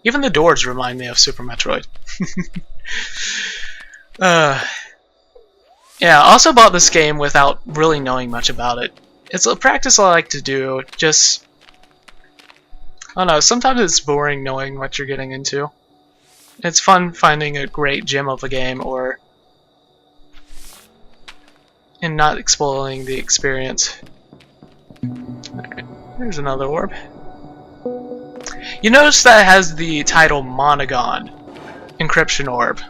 Even the doors remind me of Super Metroid. Yeah, I also bought this game without really knowing much about it. It's a practice I like to do, just... I don't know, sometimes it's boring knowing what you're getting into. It's fun finding a great gem of a game, and not spoiling the experience. Alright, here's another orb. You notice that it has the title Monogon, Encryption Orb.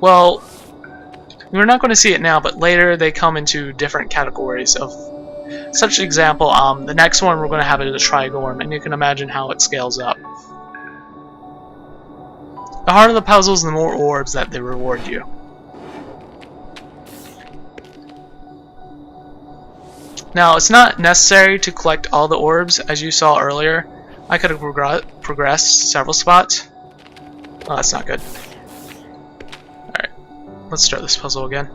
Well, we're not going to see it now, but later they come into different categories of such example. The next one we're going to have it as a Trigorm, and you can imagine how it scales up. The harder the puzzles, the more orbs that they reward you. Now, it's not necessary to collect all the orbs, as you saw earlier. I could have progressed several spots. Oh, that's not good. Alright, let's start this puzzle again.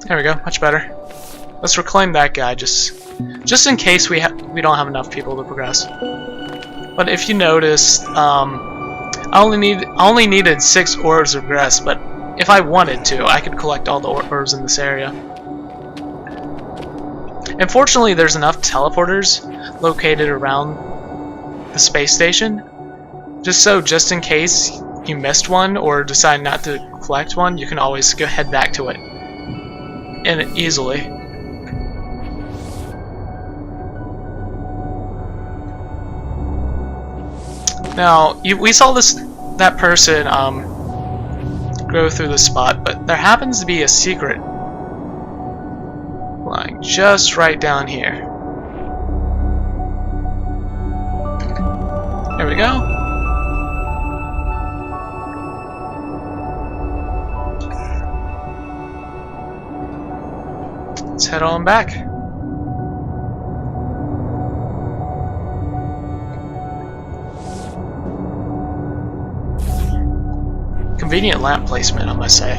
There we go, much better. Let's reclaim that guy just in case we don't have enough people to progress. But if you notice, I only needed 6 orbs to progress, but if I wanted to, I could collect all the orbs in this area. Unfortunately, there's enough teleporters located around the space station, just in case you missed one or decide not to collect one, you can always go head back to it and easily. Now, we saw that person go through the spot, but there happens to be a secret lying just right down here. There we go. Let's head on back. Convenient lamp placement, I must say.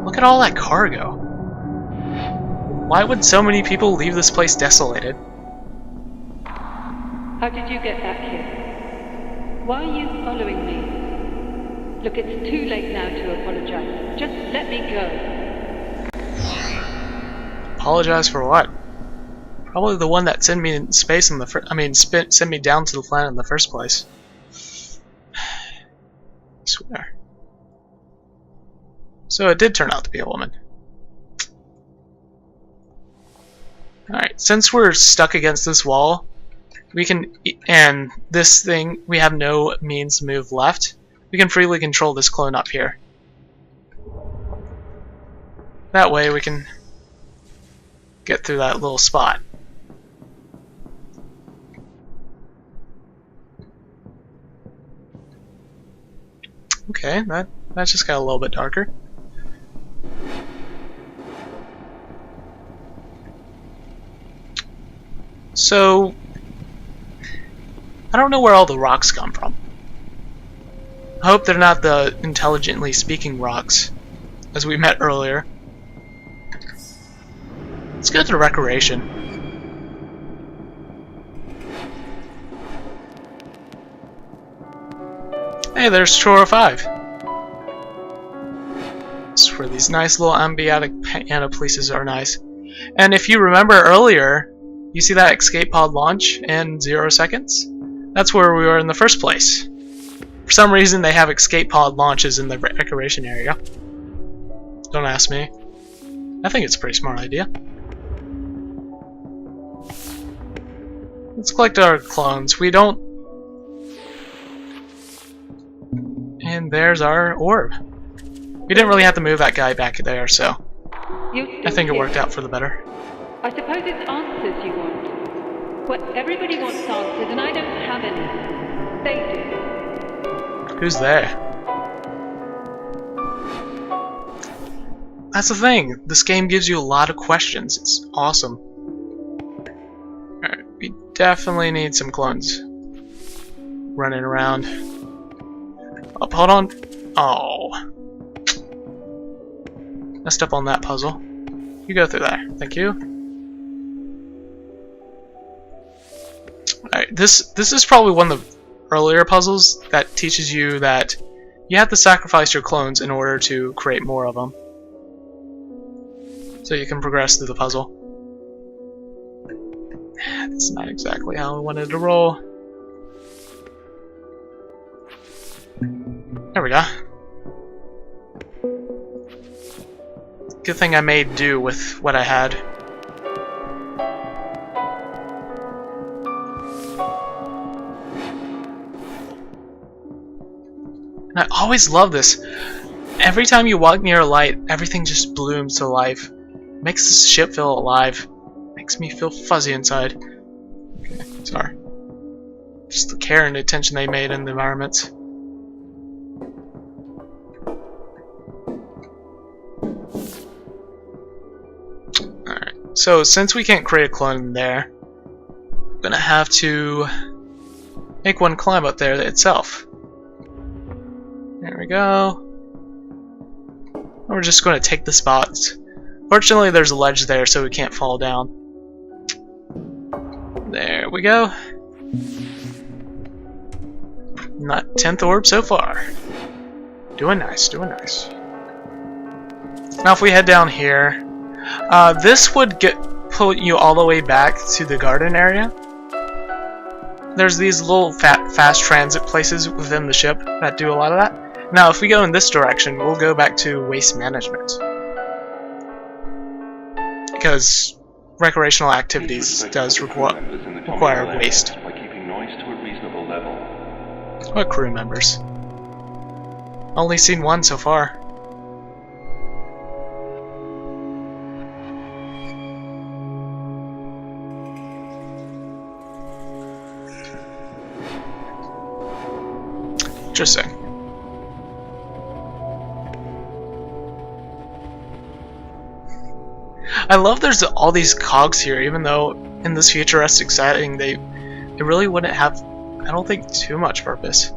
Look at all that cargo. Why would so many people leave this place desolated? How did you get back here? Why are you following me? Look, it's too late now to apologize. Just let me go. Apologize for what? Probably the one that sent me in space in the sent me down to the planet in the first place. I swear. So it did turn out to be a woman. Alright, since we're stuck against this wall, and this thing, we have no means to move left, we can freely control this clone up here. That way we can get through that little spot. Okay, that just got a little bit darker. So, I don't know where all the rocks come from. I hope they're not the intelligently speaking rocks, as we met earlier. Let's go to the recreation. Hey, there's Chori 5. That's where these nice little ambiotic piano pieces are nice. And if you remember earlier, you see that escape pod launch in 0 seconds? That's where we were in the first place. For some reason, they have escape pod launches in the recreation area. Don't ask me. I think it's a pretty smart idea. Let's collect our clones. We don't... And there's our orb. We didn't really have to move that guy back there, so... I think it worked out for the better. I suppose it's answers you want. Well, everybody wants answers, and I don't have any. They do. Who's there? That's the thing. This game gives you a lot of questions. It's awesome. Alright, we definitely need some clones running around. Oh, hold on. Oh. messed up on that puzzle. You go through there. Thank you. Alright, this is probably one of the earlier puzzles that teaches you that you have to sacrifice your clones in order to create more of them. So you can progress through the puzzle. That's not exactly how I wanted to roll. There we go. Good thing I made do with what I had. And I always love this. Every time you walk near a light, everything just blooms to life. Makes this ship feel alive. Makes me feel fuzzy inside. Okay, sorry. Just the care and attention they made in the environments. Alright, so since we can't create a clone there, I'm gonna have to make one climb up there itself. There we go. And we're just going to take the spots. Fortunately, there's a ledge there, so we can't fall down. There we go. Not 10th orb so far. Doing nice, doing nice. Now if we head down here, this would pull you all the way back to the garden area. There's these little fast transit places within the ship that do a lot of that. Now if we go in this direction, we'll go back to waste management. Because recreational activities does require waste. By keeping noise to a reasonable level. What crew members? Only seen one so far. Interesting. I love there's all these cogs here, even though in this futuristic setting they really wouldn't have, I don't think, too much purpose.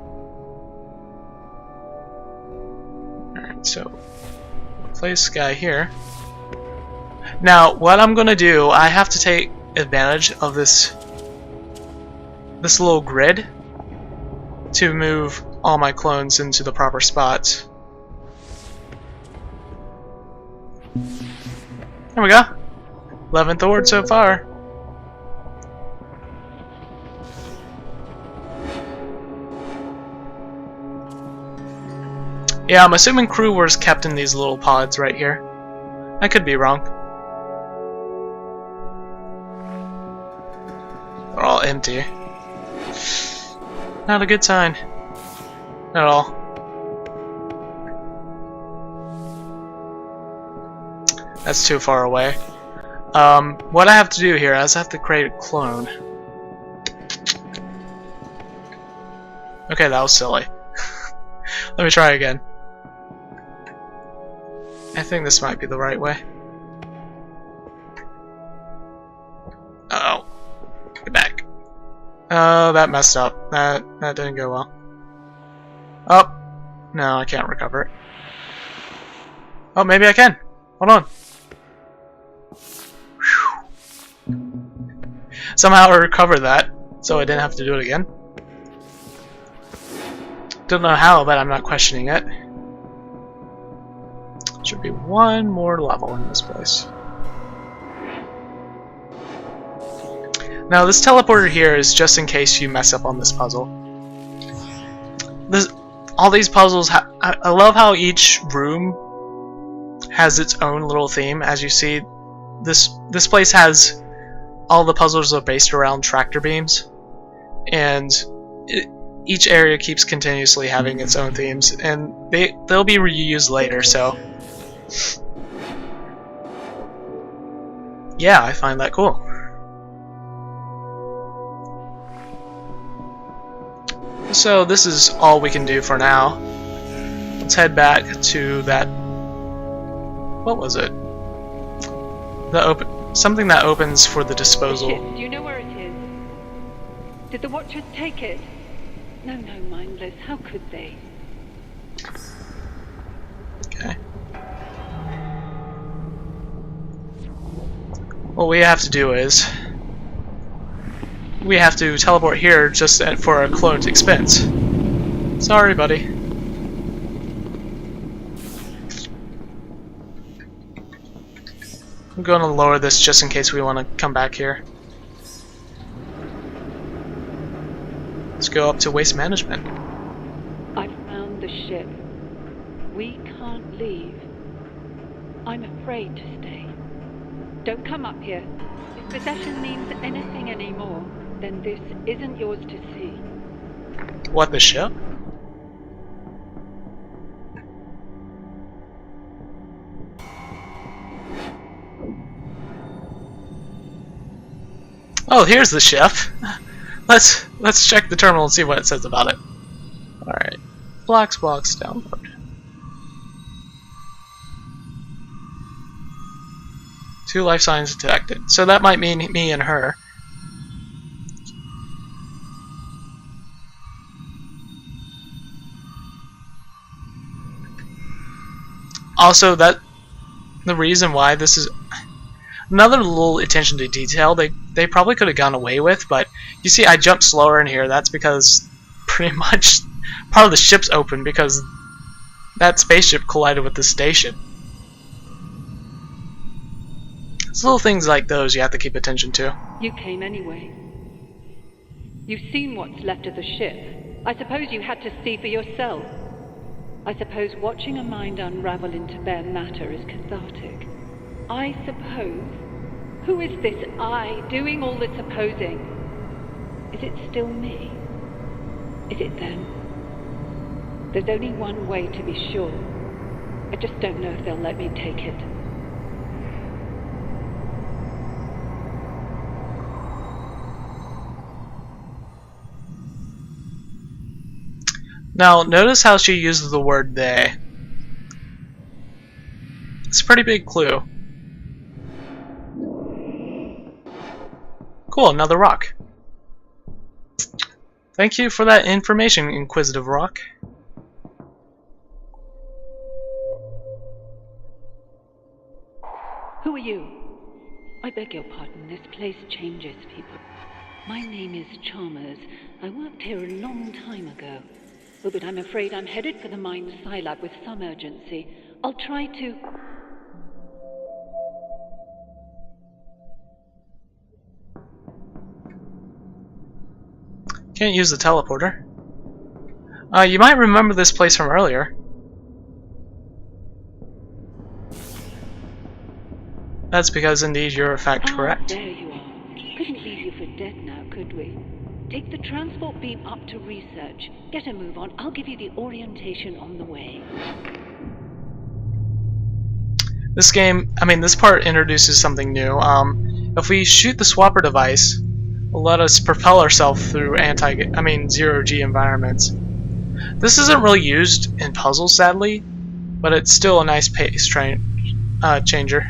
Alright, so place this guy here. Now what I'm gonna do, I have to take advantage of this little grid to move all my clones into the proper spots. There we go. 11th orb so far. Yeah, I'm assuming crew was kept in these little pods right here. I could be wrong. They're all empty. Not a good sign. At all. That's too far away. What I have to do here is I have to create a clone. Okay, that was silly. Let me try again. I think this might be the right way. Uh-oh. Get back. Oh, that messed up. That didn't go well. Oh. No, I can't recover it. Oh, maybe I can. Hold on. Somehow I recovered that, so I didn't have to do it again. Don't know how, but I'm not questioning it. Should be one more level in this place. Now this teleporter here is just in case you mess up on this puzzle. All these puzzles, I love how each room has its own little theme. As you see, this place has all the puzzles are based around tractor beams, and each area keeps continuously having its own themes, and they'll be reused later. So yeah, I find that cool. So this is all we can do for now. Let's head back to that. What was it? Something that opens for the disposal. The ship, do you know where it is? Did the Watchers take it? No, mindless. How could they? Okay. what we have to do is we have to teleport here just for a clone's expense. Sorry, buddy. I'm going to lower this just in case we want to come back here. Let's go up to waste management. I've found the ship. We can't leave. I'm afraid to stay. Don't come up here. If possession means anything anymore, then this isn't yours to see. What, the ship? Oh, here's the ship. Let's check the terminal and see what it says about it. Alright. Box download. Two life signs detected. So that might mean me and her. Also, the reason why this is another little attention to detail they probably could have gone away with, but you see I jumped slower in here. That's because pretty much part of the ship's open because that spaceship collided with the station. It's little things like those you have to keep attention to. You came anyway. You've seen what's left of the ship. I suppose you had to see for yourself. I suppose watching a mind unravel into bare matter is cathartic. I suppose. Who is this I doing all the supposing? Is it still me? Is it them? There's only one way to be sure. I just don't know if they'll let me take it. Now, notice how she uses the word they. It's a pretty big clue. Cool, another rock. Thank you for that information, Inquisitive Rock. Who are you? I beg your pardon, this place changes people. My name is Chalmers. I worked here a long time ago. Oh, but I'm afraid I'm headed for the mine Scilab with some urgency. I'll try to... Can't use the teleporter. You might remember this place from earlier. That's because indeed you're in fact correct. There you are. Couldn't leave you for dead now, could we? Take the transport beam up to research. Get a move on. I'll give you the orientation on the way. This game, this part introduces something new. If we shoot the swapper device, it'll let us propel ourselves through zero-G environments. This isn't really used in puzzles, sadly, but it's still a nice pace changer.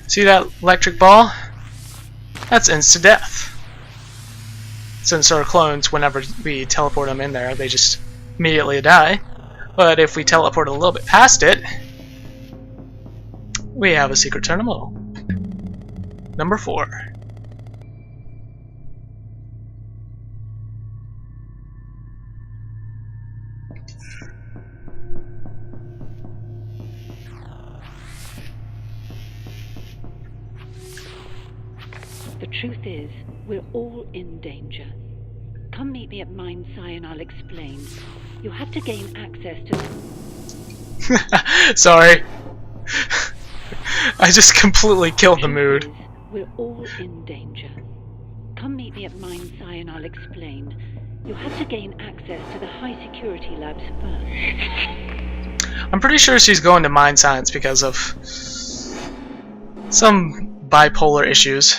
See that electric ball? That's insta-death. Since our clones, whenever we teleport them in there, they just immediately die. But if we teleport a little bit past it, we have a secret terminal. Number 4. The truth is, we're all in danger. Come meet me at Mine Sci and I'll explain. You'll have to gain access to... Sorry. I just completely killed the mood. We're all in danger. Come meet me at Mine Sci and I'll explain. You'll have to gain access to the high security labs first. I'm pretty sure she's going to mind science because of some bipolar issues.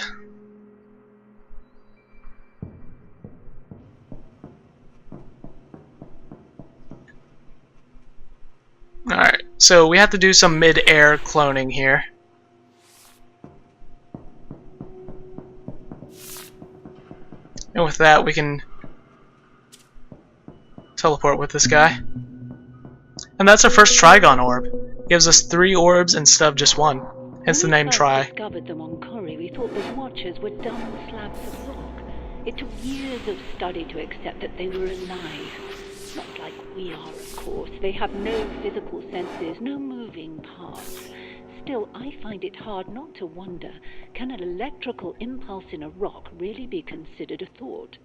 Alright, so we have to do some mid-air cloning here. And with that, we can teleport with this guy. And that's our first Trigon orb. Gives us 3 orbs instead of just 1. Hence the name When we Tri. first discovered them on Chori, we thought the Watchers were dumb slabs of rock. It took years of study to accept that they were alive. Not like we are, of course. They have no physical senses, no moving parts. Still, I find it hard not to wonder, can an electrical impulse in a rock really be considered a thought?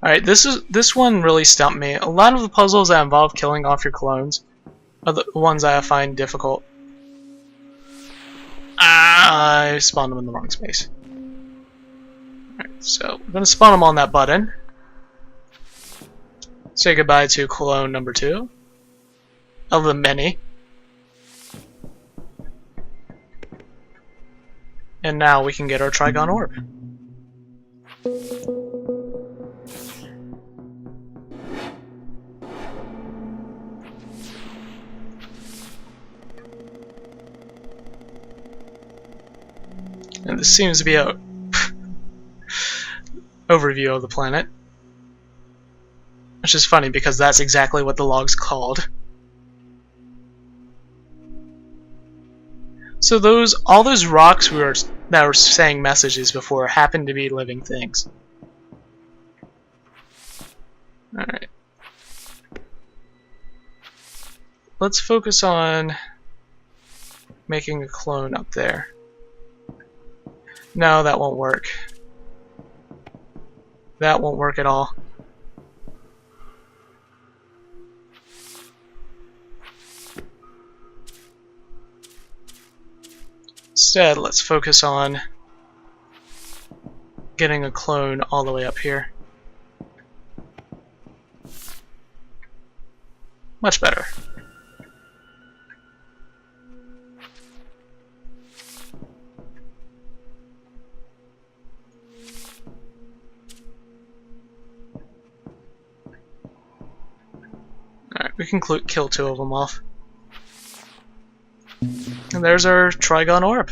Alright, this one really stumped me. A lot of the puzzles that involve killing off your clones are the ones I find difficult. I spawned them in the wrong space. Alright, so I'm going to spawn them on that button. Say goodbye to clone number 2 of the many. And now we can get our Trigon orb. And this seems to be a overview of the planet. Which is funny because that's exactly what the log's called. So all those rocks that were saying messages before happen to be living things. Alright. Let's focus on making a clone up there. No, that won't work. That won't work at all. Instead, let's focus on getting a clone all the way up here. Much better. Alright, we can kill 2 of them off. And there's our Trigon orb.